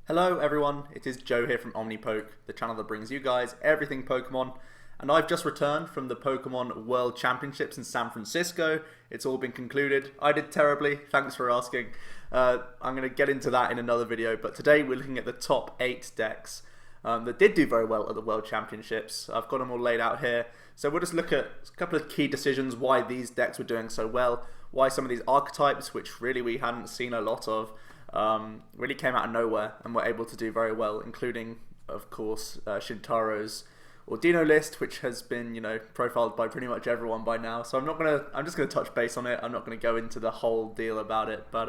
Hello everyone, it is Joe here from OmniPoke, the channel that brings you guys everything Pokemon, and I've just returned from the Pokemon World Championships in San Francisco. It's all been concluded. I did terribly, thanks for asking. I'm going to get into that in another video, but today we're looking at the top 8 decks that did do very well at the World Championships. I've got them all laid out here, so we'll just look at a couple of key decisions why these decks were doing so well, why some of these archetypes, which really we hadn't seen a lot of, really came out of nowhere and were able to do very well, including, of course, Shintaro's Ordino list, which has been, profiled by pretty much everyone by now. So I'm just gonna touch base on it. I'm not gonna go into the whole deal about it, but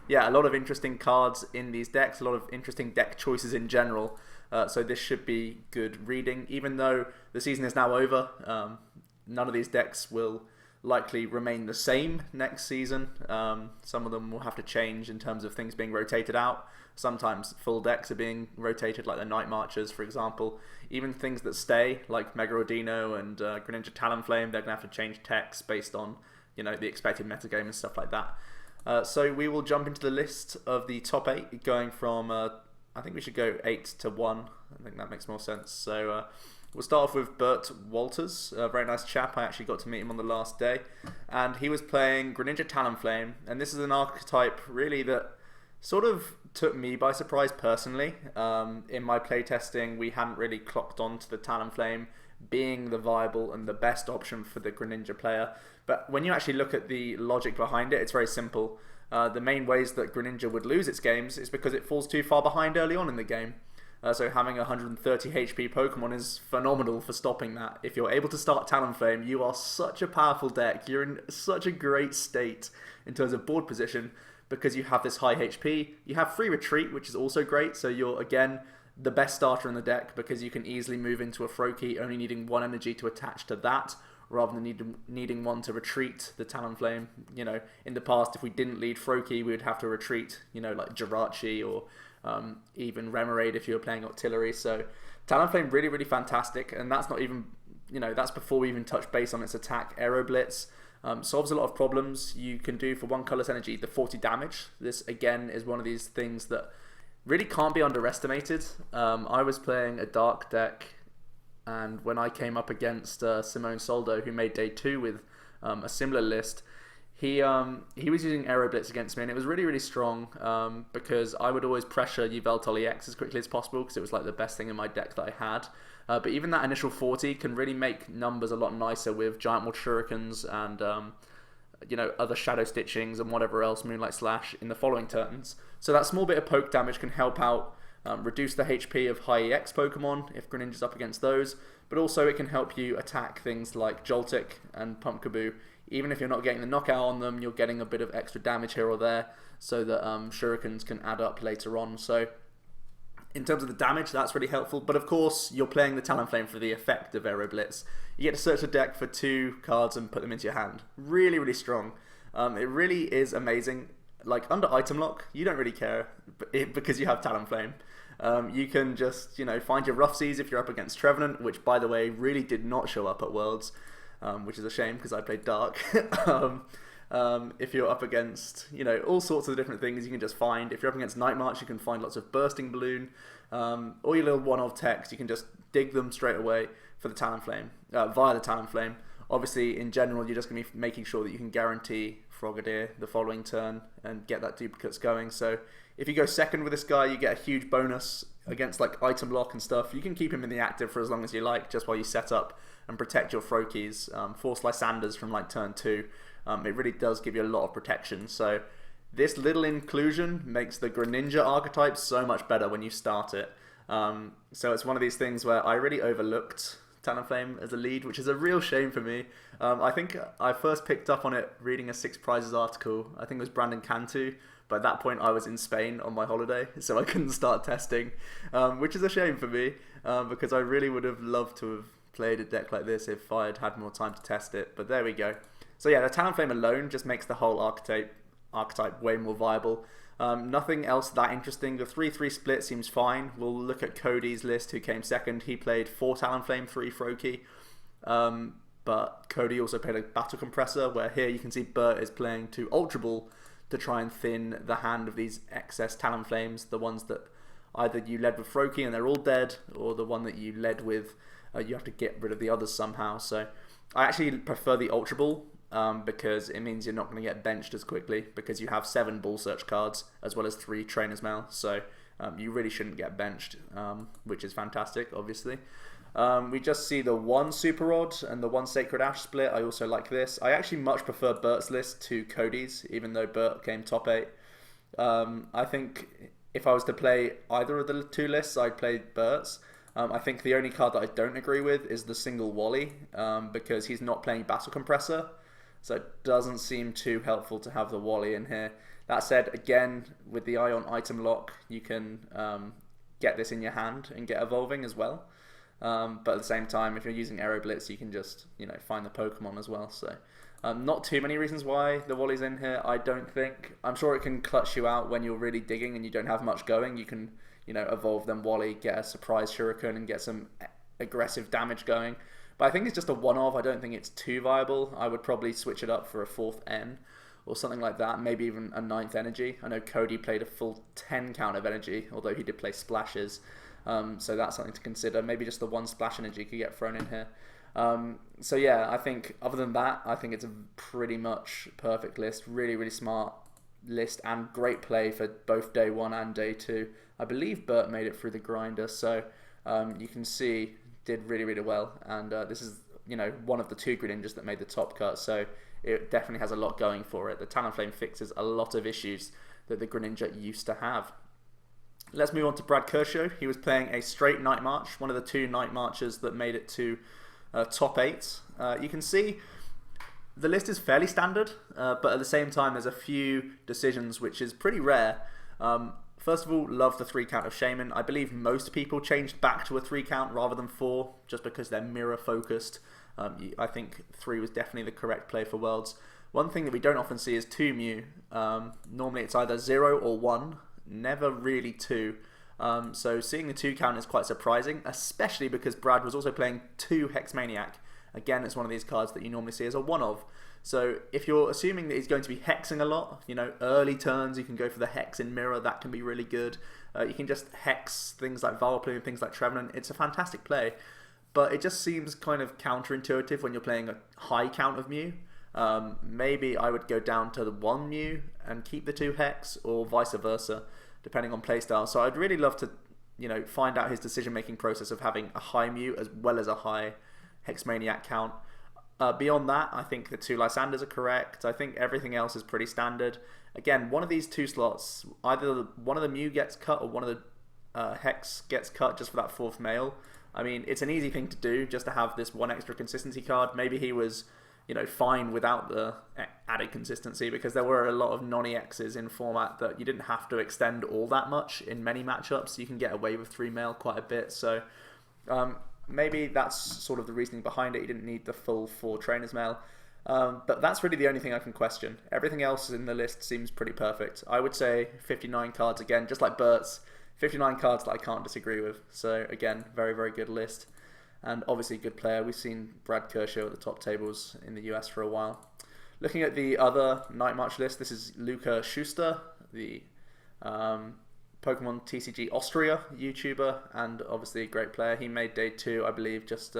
yeah, a lot of interesting cards in these decks, a lot of interesting deck choices in general. So this should be good reading, even though the season is now over. None of these decks will likely remain the same next season. Some of them will have to change in terms of things being rotated out. Sometimes full decks are being rotated, like the Night Marchers, for example. Even things that stay, like Mega Ordino and Greninja Talonflame, they're going to have to change techs based on, the expected metagame and stuff like that. So we will jump into the list of the top 8, going from, I think we should go 8 to 1. I think that makes more sense. So we'll start off with Bert Walters, a very nice chap. I actually got to meet him on the last day. And he was playing Greninja Talonflame. And this is an archetype, really, that sort of took me by surprise personally. In my playtesting, we hadn't really clocked on to the Talonflame being the viable and the best option for the Greninja player. But when you actually look at the logic behind it, it's very simple. The main ways that Greninja would lose its games is because it falls too far behind early on in the game. So having a 130 HP Pokemon is phenomenal for stopping that. If you're able to start Talonflame, you are such a powerful deck. You're in such a great state in terms of board position because you have this high HP. You have free retreat, which is also great. So you're, again, the best starter in the deck because you can easily move into a Froakie, only needing 1 energy to attach to that, rather than needing 1 to retreat the Talonflame. In the past, if we didn't lead Froakie, we would have to retreat, like Jirachi or even Remoraid if you were playing Octillery. So Talonflame really, really fantastic, and that's not even, that's before we even touch base on its attack. Aero Blitz solves a lot of problems. You can do for 1 colorless energy the 40 damage. This again is one of these things that really can't be underestimated. I was playing a dark deck, and when I came up against Simone Soldo, who made day 2 with a similar list, he was using Aero Blitz against me, and it was really, really strong because I would always pressure Yveltal EX as quickly as possible because it was like the best thing in my deck that I had. But even that initial 40 can really make numbers a lot nicer with Giant Wall Shurikens and other Shadow Stitchings and whatever else, Moonlight Slash, in the following turns. So that small bit of poke damage can help out reduce the HP of high EX Pokemon if Greninja's up against those, but also it can help you attack things like Joltik and Pumpkaboo. Even if you're not getting the knockout on them, you're getting a bit of extra damage here or there so that Shurikens can add up later on. So in terms of the damage, that's really helpful. But of course, you're playing the Talonflame for the effect of Aero Blitz. You get to search the deck for 2 cards and put them into your hand. Really, really strong. It really is amazing. Like, under item lock, you don't really care because you have Talonflame. You can just, find your Rough Seas if you're up against Trevenant, which, by the way, really did not show up at Worlds. Which is a shame because I played Dark. If you're up against, all sorts of different things you can just find. If you're up against Night March, you can find lots of Bursting Balloon. All your little one-off techs, you can just dig them straight away for the Talonflame, via the Talonflame. Obviously, in general, you're just going to be making sure that you can guarantee Frogadier the following turn and get that duplicates going. So if you go second with this guy, you get a huge bonus against like item lock and stuff. You can keep him in the active for as long as you like, just while you set up and protect your Froakies. Force Lysanders from like turn 2. It really does give you a lot of protection. So this little inclusion makes the Greninja archetype so much better when you start it. So it's one of these things where I really overlooked Talonflame as a lead, which is a real shame for me. I think I first picked up on it reading a 6 Prizes article. I think it was Brandon Cantu. But at that point, I was in Spain on my holiday, so I couldn't start testing, which is a shame for me because I really would have loved to have played a deck like this if I had had more time to test it. But there we go. So yeah, the Talonflame alone just makes the whole archetype way more viable. Nothing else that interesting. The 3-3 split seems fine. We'll look at Cody's list, who came second. He played 4 Talonflame, 3 Froakie. But Cody also played a Battle Compressor, where here you can see Bert is playing 2 Ultra Ball to try and thin the hand of these excess Talonflames, the ones that either you led with Froakie and they're all dead, or the one that you led with, you have to get rid of the others somehow. So I actually prefer the Ultra Ball, because it means you're not going to get benched as quickly, because you have 7 Ball Search cards as well as 3 Trainer's Mail. So you really shouldn't get benched, which is fantastic, obviously. We just see the 1 Super Rod and the 1 Sacred Ash split. I also like this. I actually much prefer Bert's list to Cody's, even though Bert came top 8. I think if I was to play either of the 2 lists, I'd play Bert's. I think the only card that I don't agree with is the single Wally, because he's not playing Battle Compressor, so it doesn't seem too helpful to have the Wally in here. That said, again, with the Ion item lock, you can get this in your hand and get evolving as well. But at the same time, if you're using Aero Blitz, you can just, find the Pokemon as well. So not too many reasons why the Wally's in here, I don't think. I'm sure it can clutch you out when you're really digging and you don't have much going. You can, evolve them Wally, get a surprise Shuriken and get some aggressive damage going. But I think it's just a one-off. I don't think it's too viable. I would probably switch it up for a 4th N or something like that. Maybe even a 9th Energy. I know Cody played a full 10 count of Energy, although he did play Splashes. So that's something to consider. Maybe just the 1 Splash Energy could get thrown in here. So yeah, I think other than that, I think it's a pretty much perfect list. Really, really smart list and great play for both day 1 and day 2. I believe Bert made it through the grinder, so you can see did really, really well. And this is, one of the 2 Greninjas that made the top cut, so it definitely has a lot going for it. The Talonflame fixes a lot of issues that the Greninja used to have. Let's move on to Brad Kershaw. He was playing a straight Night March, one of the 2 Night Marches that made it to top 8. You can see the list is fairly standard, but at the same time there's a few decisions which is pretty rare. First of all, love the 3 count of Shaman. I believe most people changed back to a 3 count rather than 4, just because they're mirror focused. I think 3 was definitely the correct play for Worlds. One thing that we don't often see is 2 Mew. Normally it's either 0 or 1, never really 2. So seeing the 2 count is quite surprising, especially because Brad was also playing 2 Hex Maniac. Again, it's one of these cards that you normally see as a one-of. So if you're assuming that he's going to be hexing a lot, early turns, you can go for the hex in mirror. That can be really good. You can just hex things like Vileplume, things like Trevenant. It's a fantastic play, but it just seems kind of counterintuitive when you're playing a high count of Mew. Maybe I would go down to the 1 Mew and keep the 2 hex, or vice versa, depending on playstyle. So I'd really love to, find out his decision-making process of having a high Mew as well as a high Hexmaniac count. Beyond that, I think the 2 Lysanders are correct. I think everything else is pretty standard. Again, one of these 2 slots, either one of the Mew gets cut or one of the Hex gets cut just for that 4th male. I mean, it's an easy thing to do just to have this 1 extra consistency card. Maybe he was, fine without the added consistency, because there were a lot of non-EXs in format that you didn't have to extend all that much in many matchups. You can get away with 3 male quite a bit. So maybe that's sort of the reasoning behind it. You didn't need the full 4 Trainer's Mail. But that's really the only thing I can question. Everything else in the list seems pretty perfect. I would say 59 cards again, just like Bert's. 59 cards that I can't disagree with. So again, very, very good list. And obviously good player. We've seen Brad Kershaw at the top tables in the US for a while. Looking at the other Night March list, this is Luca Schuster, the Pokemon TCG Austria YouTuber, and obviously a great player. He made day 2, I believe, just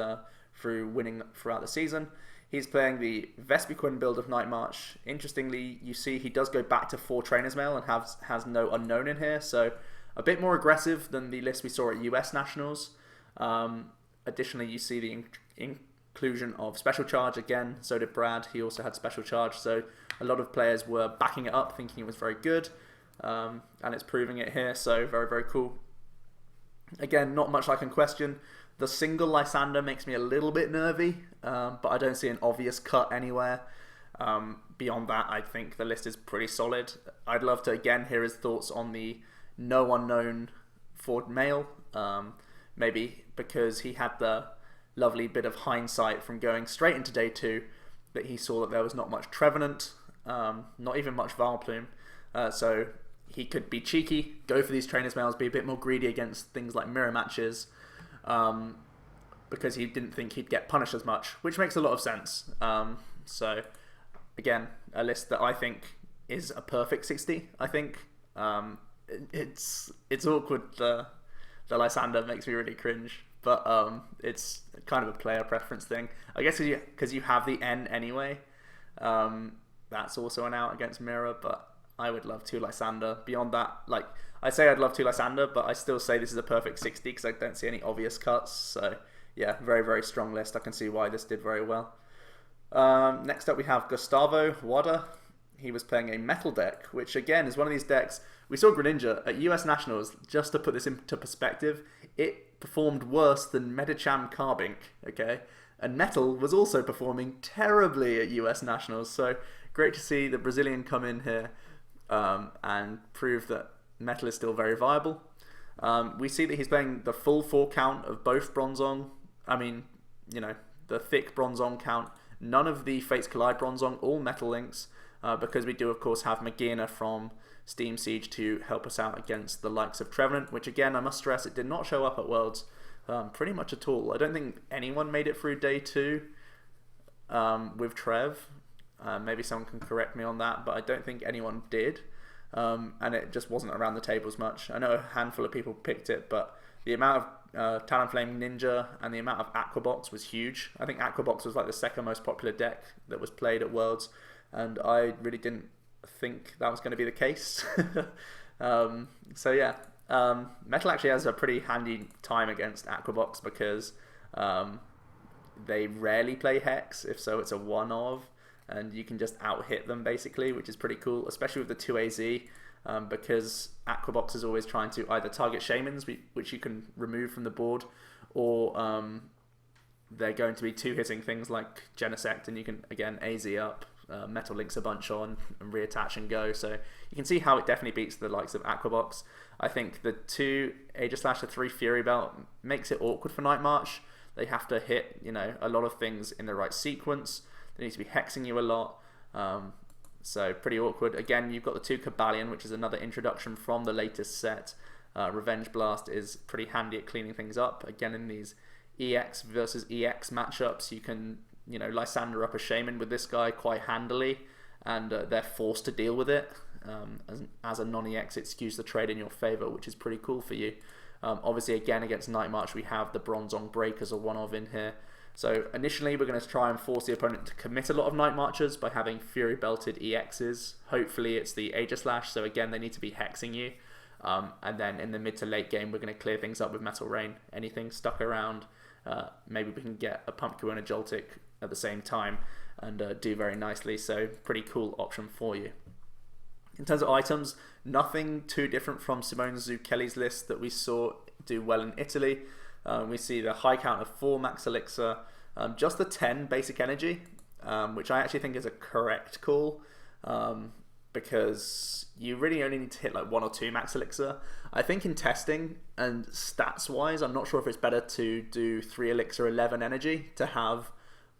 through winning throughout the season. He's playing the Vespiquen build of Night March. Interestingly, you see he does go back to 4 Trainers Mail and has no Unknown in here, so a bit more aggressive than the list we saw at US Nationals. Additionally, you see the inclusion of Special Charge again. So did Brad. He also had Special Charge, so a lot of players were backing it up, thinking it was very good. And it's proving it here, so very, very cool. Again, not much I can question. The single Lysander makes me a little bit nervy, but I don't see an obvious cut anywhere. Beyond that, I think the list is pretty solid. I'd love to, again, hear his thoughts on the no unknown Ford Mail. Maybe because he had the lovely bit of hindsight from going straight into day 2 that he saw that there was not much Trevenant, not even much Vileplume. So he could be cheeky, go for these Trainers Mails, be a bit more greedy against things like mirror matches, because he didn't think he'd get punished as much, which makes a lot of sense. So again, a list that I think is a perfect 60, I think. it's awkward. The Lysander makes me really cringe, but it's kind of a player preference thing. I guess because you have the N anyway. That's also an out against Mirror, but I would love 2 Lysander. Beyond that, like, I say I'd love 2 Lysander, but I still say this is a perfect 60 because I don't see any obvious cuts. So yeah, very, very strong list. I can see why this did very well. Next up we have Gustavo Wada. He was playing a metal deck, which again is one of these decks. We saw Greninja at US Nationals. Just to put this into perspective, it performed worse than Medicham Carbink, okay? And metal was also performing terribly at US Nationals. So great to see the Brazilian come in here and prove that metal is still very viable. We see that he's playing the full 4 count of both Bronzong. I mean, you know, the thick Bronzong count. None of the Fates Collide Bronzong, all metal links, because we do, of course, have Magina from Steam Siege to help us out against the likes of Trevenant, which, again, I must stress, it did not show up at Worlds pretty much at all. I don't think anyone made it through day 2 with Trev. Maybe someone can correct me on that, but I don't think anyone did. And it just wasn't around the tables much. I know a handful of people picked it, but the amount of Talonflame Ninja and the amount of Aquabox was huge. I think Aquabox was like the second most popular deck that was played at Worlds, and I really didn't think that was going to be the case. So yeah, Metal actually has a pretty handy time against Aquabox because they rarely play Hex. If so, it's a one of, and you can just out-hit them basically, which is pretty cool, especially with the 2AZ, because Aquabox is always trying to either target Shamans, which you can remove from the board, or they're going to be 2-hitting things like Genesect, and you can, again, AZ up, Metal links a bunch on, and reattach and go. So you can see how it definitely beats the likes of Aquabox. I think the 2 Aegislash, the 3 Fury Belt makes it awkward for Night March. They have to hit, you know, a lot of things in the right sequence. They need to be hexing you a lot. So pretty awkward. Again, you've got the 2 Cabalion, which is another introduction from the latest set. Revenge Blast is pretty handy at cleaning things up. Again, in these EX versus EX matchups, you can, you know, Lysander up a Shaman with this guy quite handily, and they're forced to deal with it. As a non-EX, it skews the trade in your favor, which is pretty cool for you. Obviously, again, against Night March, we have the Bronzong Break as a one-of in here. So initially, we're going to try and force the opponent to commit a lot of Night Marchers by having Fury Belted EXs. Hopefully, it's the Aegislash, so again, they need to be hexing you. And then in the mid to late game, we're going to clear things up with Metal Rain. Anything stuck around, maybe we can get a Pumpkin and a Joltik at the same time and do very nicely. So pretty cool option for you. In terms of items, nothing too different from Simone Zucchelli's list that we saw do well in Italy. We see the high count of 4 Max Elixir, just the 10 basic energy, which I actually think is a correct call, because you really only need to hit like 1 or 2 Max Elixir. I think in testing and stats wise, I'm not sure if it's better to do 3 Elixir 11 energy to have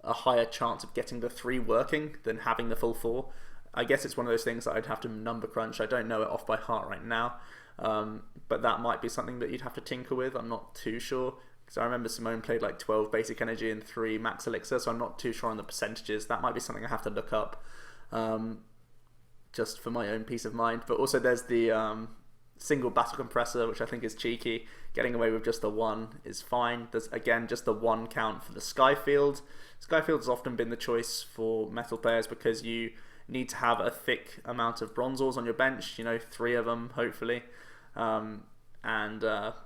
a higher chance of getting the 3 working than having the full 4. I guess it's one of those things that I'd have to number crunch. I don't know it off by heart right now. But that might be something that you'd have to tinker with. I'm not too sure, because I remember Simone played like 12 basic energy and 3 max elixir, so I'm not too sure on the percentages. That might be something I have to look up, just for my own peace of mind. But also there's the single battle compressor, which I think is cheeky. Getting away with just the 1 is fine. There's again just the 1 count for the Skyfield. Skyfield's often been the choice for metal players because you need to have a thick amount of Bronzors on your bench, you know, 3 of them hopefully.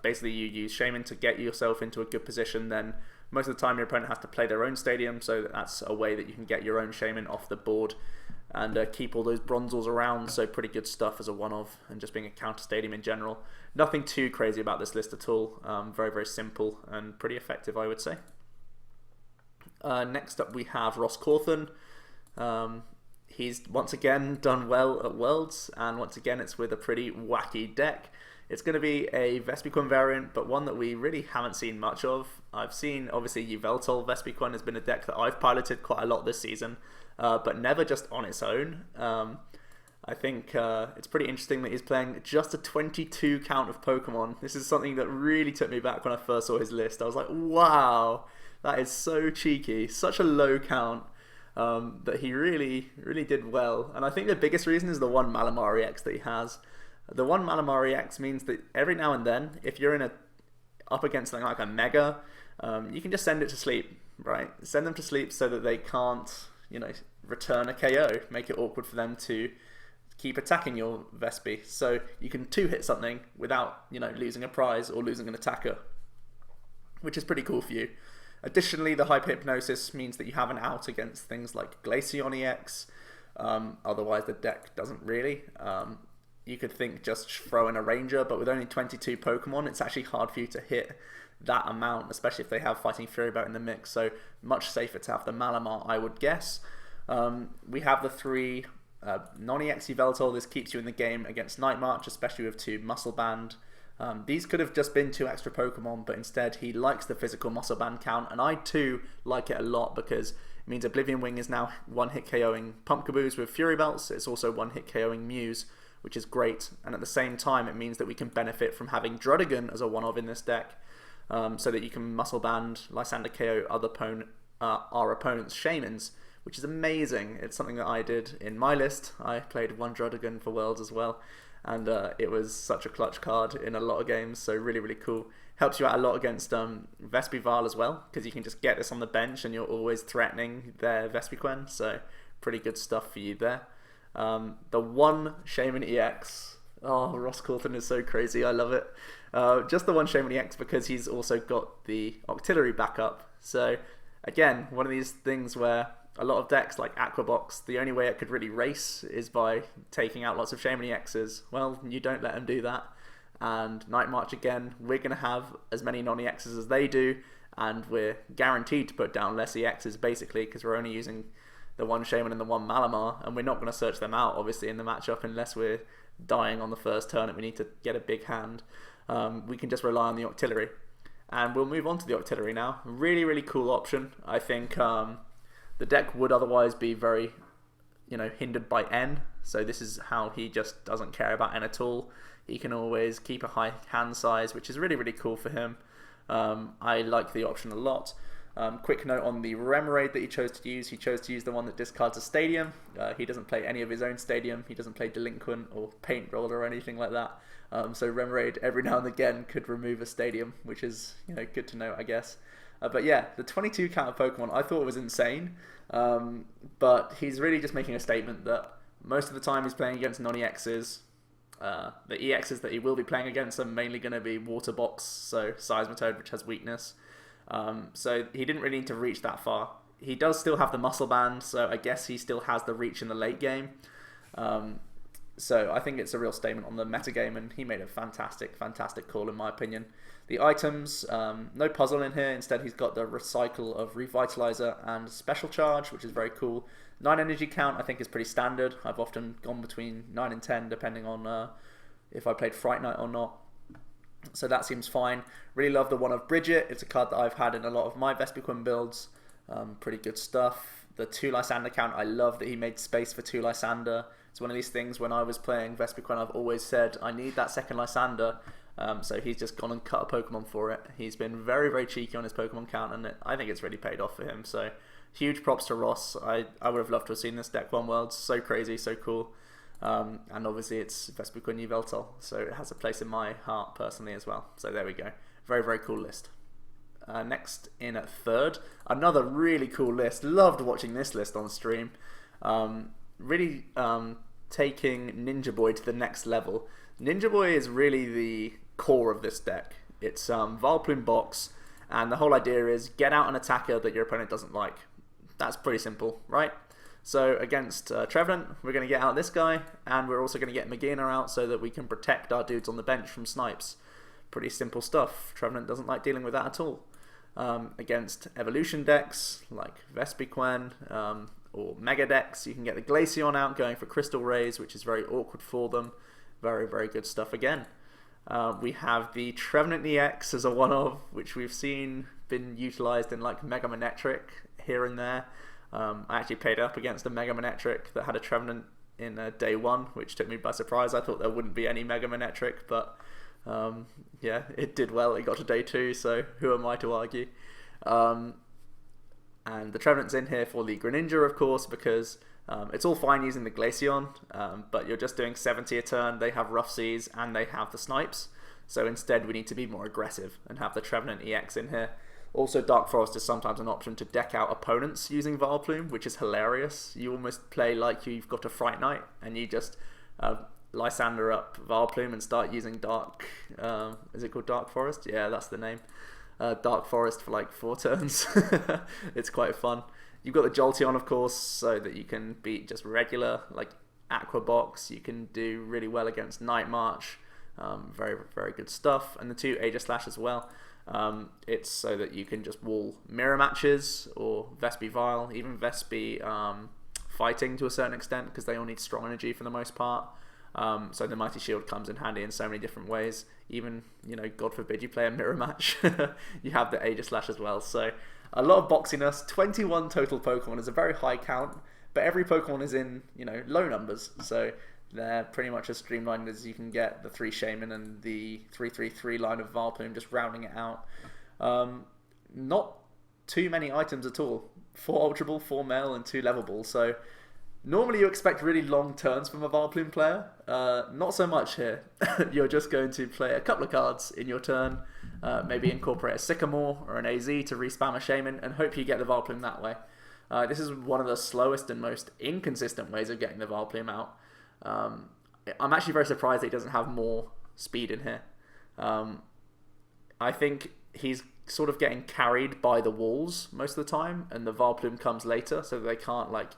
Basically you use Shaman to get yourself into a good position. Then most of the time your opponent has to play their own stadium, so that's a way that you can get your own Shaman off the board and keep all those Bronzors around. So pretty good stuff as a one-of, and just being a counter stadium in general. Nothing too crazy about this list at all. Very, very simple and pretty effective, I would say. Next up we have Ross Cawthon. He's once again done well at Worlds, and once again it's with a pretty wacky deck. It's going to be a Vespiquen variant, but one that we really haven't seen much of. I've seen, obviously, Yveltal Vespiquen has been a deck that I've piloted quite a lot this season, but never just on its own. I think it's pretty interesting that he's playing just a 22 count of Pokemon. This is something that really took me back when I first saw his list. I was like, wow, that is so cheeky. Such a low count. That he really, really did well. And I think the biggest reason is the 1 Malamar EX that he has. The one Malamar EX means that every now and then, if you're up against something like a Mega, you can just send it to sleep, right? Send them to sleep so that they can't, return a KO, make it awkward for them to keep attacking your Vespi. So you can 2-hit something without, losing a prize or losing an attacker, which is pretty cool for you. Additionally, the Hyper Hypnosis means that you have an out against things like Glaceon EX. Otherwise, the deck doesn't really. You could think just throw in a Ranger, but with only 22 Pokemon, it's actually hard for you to hit that amount, especially if they have Fighting Fury Belt in the mix. So much safer to have the Malamar, I would guess. We have the 3 non-EX Yveltal. This keeps you in the game against Night March, especially with 2 Muscle Band. These could have just been 2 extra Pokemon, but instead he likes the physical Muscle Band count, and I too like it a lot because it means Oblivion Wing is now 1-hit KOing Pumpkaboos with Fury Belts. It's also 1-hit KOing Mews, which is great, and at the same time it means that we can benefit from having Druddigon as a one-of in this deck, so that you can Muscle Band, Lysander KO our opponent's Shamans, which is amazing. It's something that I did in my list. I played 1 Druddigon for Worlds as well, and it was such a clutch card in a lot of games, so really, really cool. Helps you out a lot against Vespival as well, because you can just get this on the bench and you're always threatening their Vespiquen, so pretty good stuff for you there. The 1 Shaman EX, Ross Coulton is so crazy, I love it. Just the 1 Shaman EX because he's also got the Octillery backup, so again, one of these things where a lot of decks like Aquabox, the only way it could really race is by taking out lots of Shaman EXs. Well, you don't let them do that. And Night March again, we're going to have as many non-EXs as they do, and we're guaranteed to put down less EXs basically because we're only using the 1 Shaman and the 1 Malamar, and we're not going to search them out obviously in the matchup unless we're dying on the first turn and we need to get a big hand. We can just rely on the Octillery. And we'll move on to the Octillery now. Really, really cool option. I think the deck would otherwise be very, hindered by N. So this is how he just doesn't care about N at all. He can always keep a high hand size, which is really, really cool for him. I like the option a lot. Quick note on the Remoraid that he chose to use. He chose to use the one that discards a Stadium. He doesn't play any of his own Stadium. He doesn't play Delinquent or Paint Roller or anything like that. So Remoraid every now and again could remove a Stadium, which is good to know, I guess. But yeah, the 22 counter Pokemon I thought was insane. But he's really just making a statement that most of the time he's playing against non-EXs. The EXs that he will be playing against are mainly going to be Water Box, so Seismitoad, which has weakness. So he didn't really need to reach that far. He does still have the Muscle Band, so I guess he still has the reach in the late game. So I think it's a real statement on the metagame, and he made a fantastic, fantastic call in my opinion. The items, no puzzle in here. Instead, he's got the Recycle of Revitalizer and Special Charge, which is very cool. 9 energy count, I think, is pretty standard. I've often gone between 9 and 10, depending on if I played Fright Night or not. So that seems fine. Really love the one of Bridget. It's a card that I've had in a lot of my Vespiquen builds. Pretty good stuff. The 2 Lysander count, I love that he made space for 2 Lysander. It's one of these things when I was playing Vespiquen, I've always said, I need that second Lysander. So he's just gone and cut a Pokemon for it. He's been very, very cheeky on his Pokemon count, and I think it's really paid off for him. So huge props to Ross. I would have loved to have seen this deck won Worlds. So crazy, so cool. And obviously it's Vespiquen Yveltal, so it has a place in my heart personally as well. So there we go. Very, very cool list. Next in at third, another really cool list. Loved watching this list on stream. Really taking Ninja Boy to the next level. Ninja Boy is really the core of this deck. It's Vileplume Box, and the whole idea is get out an attacker that your opponent doesn't like. That's pretty simple, right? So against Trevenant, we're going to get out this guy, and we're also going to get Magina out so that we can protect our dudes on the bench from snipes. Pretty simple stuff. Trevenant doesn't like dealing with that at all. Against evolution decks like Vespiquen or Mega decks, you can get the Glaceon out going for Crystal Rays, which is very awkward for them. Very, very good stuff again. We have the Trevenant EX as a one-of, which we've seen been utilized in like Mega Manectric here and there. I actually played up against a Mega Manectric that had a Trevenant in day 1, which took me by surprise. I thought there wouldn't be any Mega Manectric, but yeah, it did well. It got to day 2, so who am I to argue? And the Trevenant's in here for the Greninja, of course, because It's all fine using the Glaceon, but you're just doing 70 a turn. They have Rough Seas and they have the Snipes. So instead we need to be more aggressive and have the Trevenant EX in here. Also, Dark Forest is sometimes an option to deck out opponents using Vileplume, which is hilarious. You almost play like you've got a Fright Knight and you just Lysander up Vileplume and start using Dark... is it called Dark Forest? Yeah, that's the name. Dark Forest for like 4 turns. It's quite fun. You've got the Jolteon, of course, so that you can beat just regular, like Aqua Box. You can do really well against Night March. Very, very good stuff. And the 2 Aegislash as well. It's so that you can just wall mirror matches or Vespi Vile, even Vespi fighting to a certain extent, because they all need strong energy for the most part. So the Mighty Shield comes in handy in so many different ways. Even, God forbid you play a mirror match, you have the Aegislash as well. So a lot of boxiness. 21 total Pokemon is a very high count, but every Pokemon is in, low numbers. So they're pretty much as streamlined as you can get. The 3 Shaman and the 3-3-3 line of Vileplume, just rounding it out. Not too many items at all. 4 Ultra Ball, 4 Male, and 2 Level Ball. So normally you expect really long turns from a Vileplume player. Not so much here. You're just going to play a couple of cards in your turn, maybe incorporate a Sycamore or an AZ to respam a Shaman, and hope you get the Vileplume that way. This is one of the slowest and most inconsistent ways of getting the Vileplume out. I'm actually very surprised that he doesn't have more speed in here. I think he's sort of getting carried by the walls most of the time, and the Vileplume comes later, so they can't like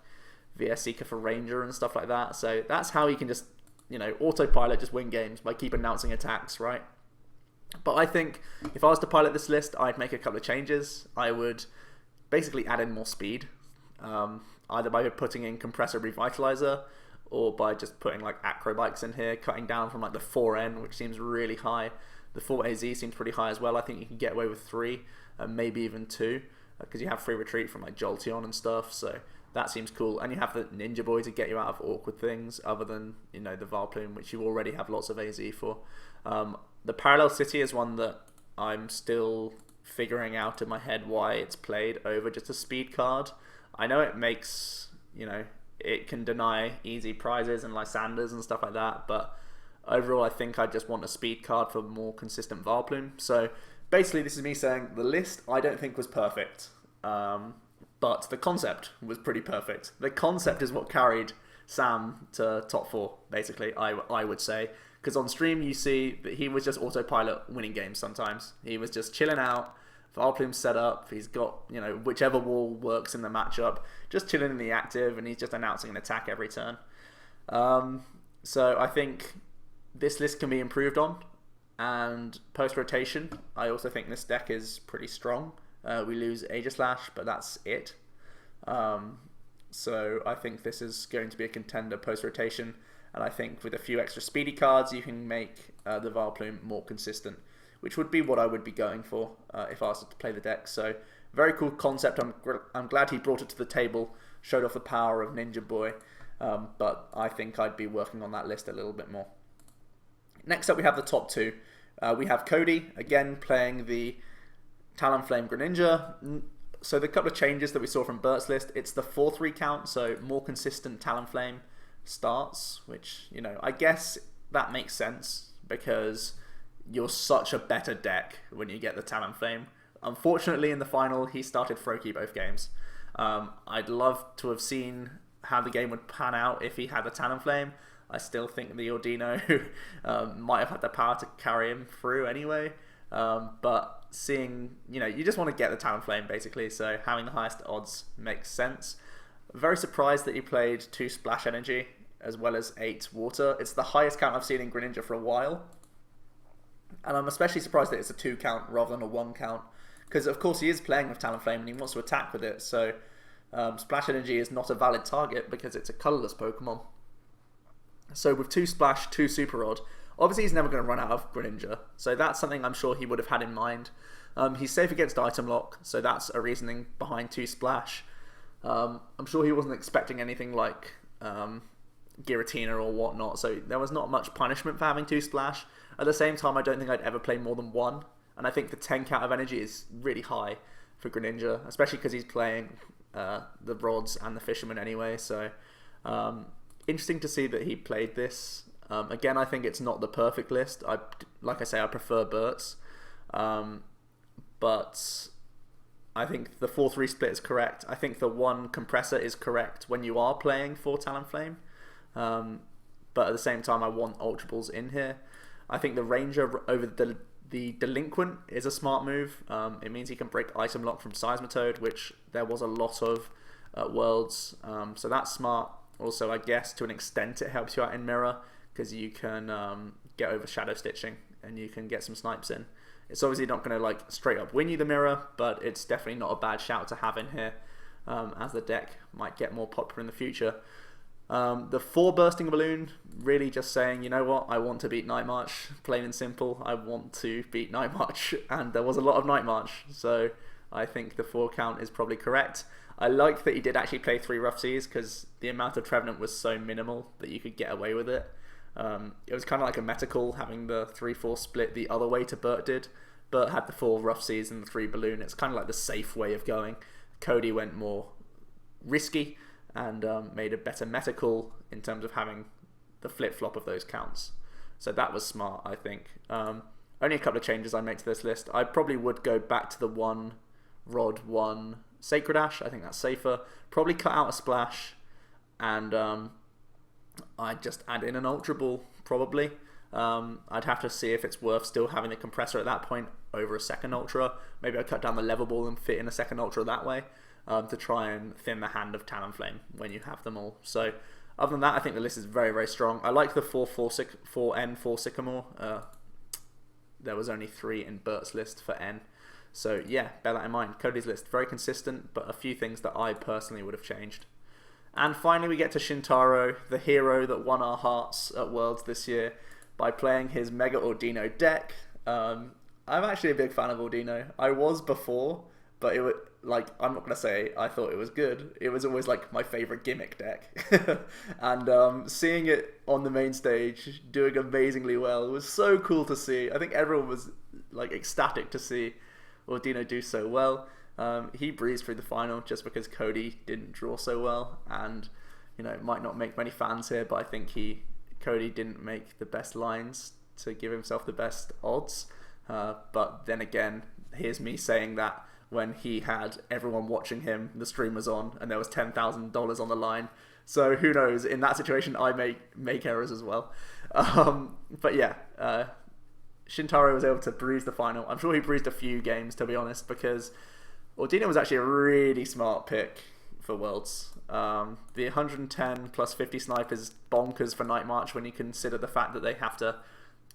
VS Seeker for Ranger and stuff like that. So that's how he can just, autopilot, just win games by keep announcing attacks, right? But I think if I was to pilot this list, I'd make a couple of changes. I would basically add in more speed, either by putting in Compressor Revitalizer, or by just putting like Acrobikes in here, cutting down from like the 4N, which seems really high. The 4AZ seems pretty high as well. I think you can get away with 3, maybe even 2, because you have free retreat from like Jolteon and stuff, so that seems cool. And you have the Ninja Boy to get you out of awkward things, other than, the Vileplume, which you already have lots of AZ for. The Parallel City is one that I'm still figuring out in my head why it's played over just a speed card. I know it makes, it can deny easy prizes and Lysanders and stuff like that, but overall I think I just want a speed card for more consistent Vileplume. So basically this is me saying the list I don't think was perfect, but the concept was pretty perfect. The concept is what carried Sam to top 4, basically, I would say. Because on stream you see that he was just autopilot winning games sometimes. He was just chilling out, Vileplume set up, he's got, whichever wall works in the matchup, just chilling in the active, and he's just announcing an attack every turn. So I think this list can be improved on, and post-rotation, I also think this deck is pretty strong. We lose Aegislash, but that's it. So I think this is going to be a contender post-rotation, and I think with a few extra speedy cards, you can make the Vileplume more consistent, which would be what I would be going for if I was to play the deck. So very cool concept. I'm glad he brought it to the table, showed off the power of Ninja Boy, but I think I'd be working on that list a little bit more. Next up, we have the top 2. We have Cody, again, playing the Talonflame Greninja. So the couple of changes that we saw from Bert's list, it's the 4-3 count, so more consistent Talonflame starts, which, I guess that makes sense, because you're such a better deck when you get the Talonflame. Unfortunately, in the final, he started Froakie both games. I'd love to have seen how the game would pan out if he had a Talonflame. I still think the Ordino might have had the power to carry him through anyway. But seeing, you just want to get the Talonflame basically, so having the highest odds makes sense. Very surprised that he played 2 Splash Energy as well as 8 Water. It's the highest count I've seen in Greninja for a while. And I'm especially surprised that it's a 2 count rather than a 1 count, because of course he is playing with Talonflame and he wants to attack with it, so Splash Energy is not a valid target because it's a colourless Pokemon. So with 2 Splash, 2 Super Rod, obviously he's never going to run out of Greninja, so that's something I'm sure he would have had in mind. He's safe against Item Lock, so that's a reasoning behind 2 Splash. I'm sure he wasn't expecting anything like Giratina or whatnot, so there was not much punishment for having 2 Splash. At the same time, I don't think I'd ever play more than 1, and I think the 10 count of energy is really high for Greninja, especially because he's playing the Rods and the Fisherman anyway, so Interesting to see that he played this. Again, I think it's not the perfect list. Like I say, I prefer Bert's. But I think the 4-3 split is correct. I think the 1 compressor is correct when you are playing for Talonflame. But at the same time, I want Ultra Balls in here. I think the Ranger over the Delinquent is a smart move. It means he can break Item Lock from Seismitoad, which there was a lot of at Worlds. So that's smart. Also, I guess to an extent it helps you out in Mirror, because you can get over Shadow Stitching and you can get some snipes in. It's obviously not going to like straight up win you the Mirror, but it's definitely not a bad shout to have in here, as the deck might get more popular in the future. The 4 Bursting Balloon, really just saying, you know what, I want to beat Night March, plain and simple. I want to beat Night March, and there was a lot of Night March, so I think the 4 count is probably correct. I like that he did actually play 3 Rough Seas, because the amount of Trevenant was so minimal that you could get away with it. It was kind of like a Metacal having the 3-4 split the other way to Bert did. Bert had the 4 Rough Seas and the 3 Balloon. It's kind of like the safe way of going. Cody went more risky and made a better Metacal in terms of having the flip-flop of those counts. So that was smart, I think. Only a couple of changes I make to this list. I probably would go back to the 1 Rod, 1 Sacred Ash. I think that's safer. Probably cut out a Splash, and I'd just add in an Ultra Ball, probably. I'd have to see if it's worth still having the compressor at that point over a second Ultra. Maybe I'd cut down the level ball and fit in a second Ultra that way, to try and thin the hand of Talonflame when you have them all. So other than that, I think the list is very, very strong. I like the 4N4 Sycamore. There was only 3 in Bert's list for N. So yeah, bear that in mind. Cody's list, very consistent, but a few things that I personally would have changed. And finally we get to Shintaro, the hero that won our hearts at Worlds this year by playing his Mega Ordino deck. I'm actually a big fan of Ordino. I was before, but it was like, I'm not going to say I thought it was good. It was always like my favourite gimmick deck. And seeing it on the main stage doing amazingly well was so cool to see. I think everyone was like ecstatic to see Ordino do so well. He breezed through the final just because Cody didn't draw so well, and you know, it might not make many fans here, but I think Cody didn't make the best lines to give himself the best odds. But then again, here's me saying that when he had everyone watching him, the stream was on, and there was $10,000 on the line. So who knows? In that situation, I may make errors as well. But yeah, Shintaro was able to breeze the final. I'm sure he breezed a few games, to be honest, because Ordino was actually a really smart pick for Worlds. The 110 plus 50 snipe is bonkers for Night March when you consider the fact that they have to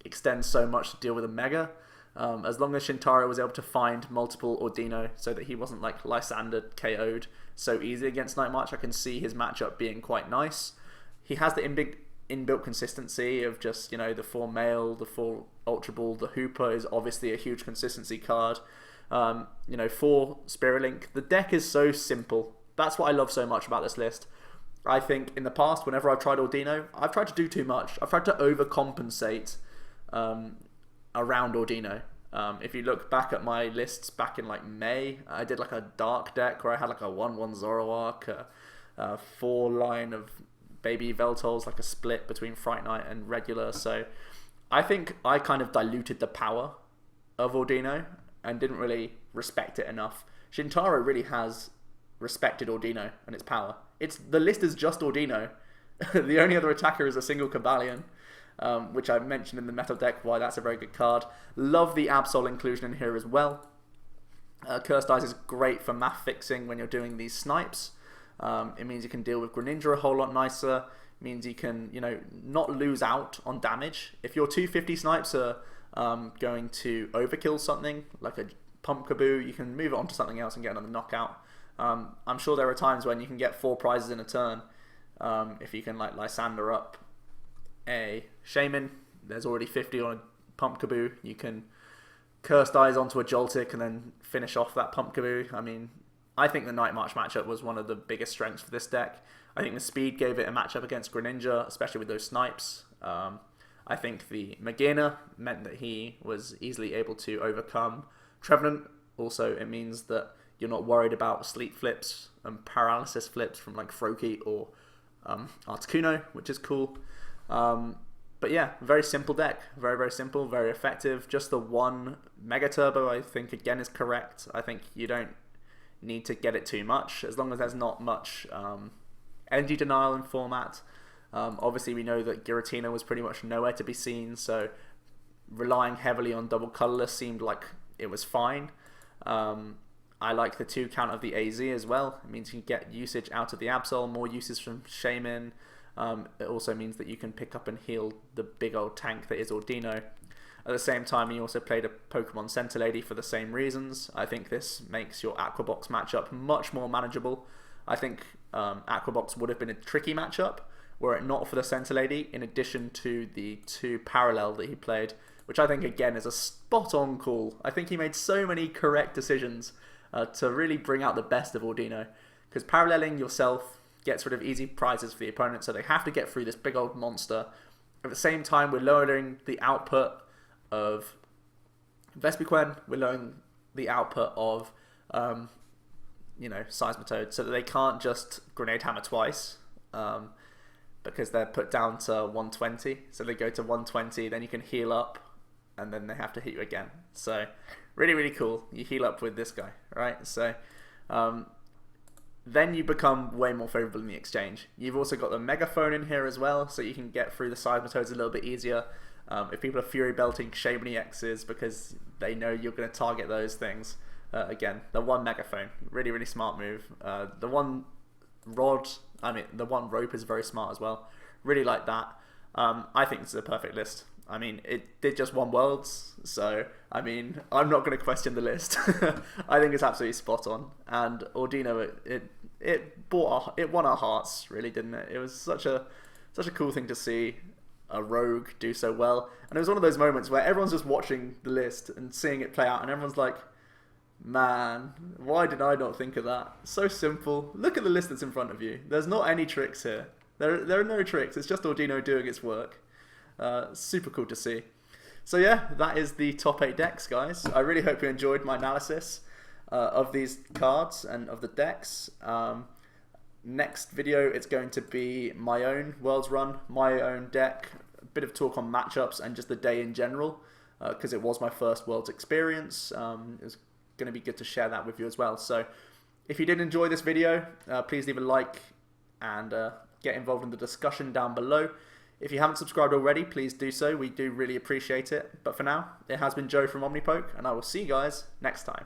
extend so much to deal with a Mega. As long as Shintaro was able to find multiple Ordino so that he wasn't like Lysander KO'd so easy against Night March, I can see his matchup being quite nice. He has the inbuilt consistency of just, you know, the 4 Mail, the 4 Ultra Ball, the Hooper is obviously a huge consistency card. You know, 4 Spirulink. The deck is so simple. That's what I love so much about this list. I think in the past, whenever I've tried Ordino, I've tried to do too much. I've tried to overcompensate around Ordino. If you look back at my lists back in like May, I did like a dark deck where I had like a 1-1 Zoroark, a 4 line of Baby Veltols, like a split between Fright Knight and regular. So I think I kind of diluted the power of Ordino and didn't really respect it enough. Shintaro really has respected Ordino and its power. The list is just Ordino. The only other attacker is a single Cobalion, which I mentioned in the Metal deck, why that's a very good card. Love the Absol inclusion in here as well. Cursed Eyes is great for math fixing when you're doing these snipes. It means you can deal with Greninja a whole lot nicer. It means you can, you know, not lose out on damage. If your 250 snipes are going to overkill something, like a Pumpkaboo, you can move it on to something else and get another knockout. I'm sure there are times when you can get 4 prizes in a turn. If you can like Lysander up a Shaman, there's already 50 on a Pumpkaboo. You can Cursed Eyes onto a Joltik and then finish off that Pumpkaboo. I mean, I think the Night March matchup was one of the biggest strengths for this deck. I think the speed gave it a matchup against Greninja, especially with those snipes. I think the Magina meant that he was easily able to overcome Trevenant. Also, it means that you're not worried about sleep flips and paralysis flips from like Froakie or Articuno, which is cool. But yeah, very simple deck. Very, very simple, very effective. Just the one Mega Turbo, I think, again, is correct. I think you don't need to get it too much, as long as there's not much energy denial in format. Obviously, we know that Giratina was pretty much nowhere to be seen, so relying heavily on double colorless seemed like it was fine. I like the 2 count of the AZ as well. It means you can get usage out of the Absol, more uses from Shaman. It also means that you can pick up and heal the big old tank that is Ordino. At the same time, he also played a Pokemon Center Lady for the same reasons. I think this makes your Aquabox matchup much more manageable. I think Aquabox would have been a tricky matchup were it not for the Center Lady, in addition to the 2 Parallel that he played, which I think, again, is a spot-on call. I think he made so many correct decisions to really bring out the best of Ordino, because paralleling yourself gets rid of easy prizes for the opponent, so they have to get through this big old monster. At the same time, we're lowering the output of Vespiquen, we're lowering the output of, Seismitoad, so that they can't just Grenade Hammer twice, because they're put down to 120, so they go to 120, then you can heal up, and then they have to hit you again. So, really, really cool. You heal up with this guy, right? So, then you become way more favorable in the exchange. You've also got the Megaphone in here as well, so you can get through the Seismitoads a little bit easier. If people are Fury Belting Shaman EXs because they know you're going to target those things, again, the 1 Megaphone, really, really smart move. The 1 the 1 Rope is very smart as well. Really like that. I think this is a perfect list. I mean, it did just 1 Worlds, so, I mean, I'm not going to question the list. I think it's absolutely spot on. And Ordino, it won our hearts, really, didn't it? It was such a cool thing to see a rogue do so well. And it was one of those moments where everyone's just watching the list and seeing it play out, and everyone's like, man, why did I not think of that? So simple. Look at the list that's in front of you. There's not any tricks here. There are no tricks. It's just Ordino doing its work. Super cool to see. So yeah, that is the top 8 decks, guys. I really hope you enjoyed my analysis of these cards and of the decks. Next video, it's going to be my own Worlds run, my own deck, a bit of talk on matchups and just the day in general, because it was my first Worlds experience. It was going to be good to share that with you as well. So if you did enjoy this video, please leave a like and get involved in the discussion down below. If you haven't subscribed already, please do so. We do really appreciate it. But for now, it has been Joe from OmniPoke, and I will see you guys next time.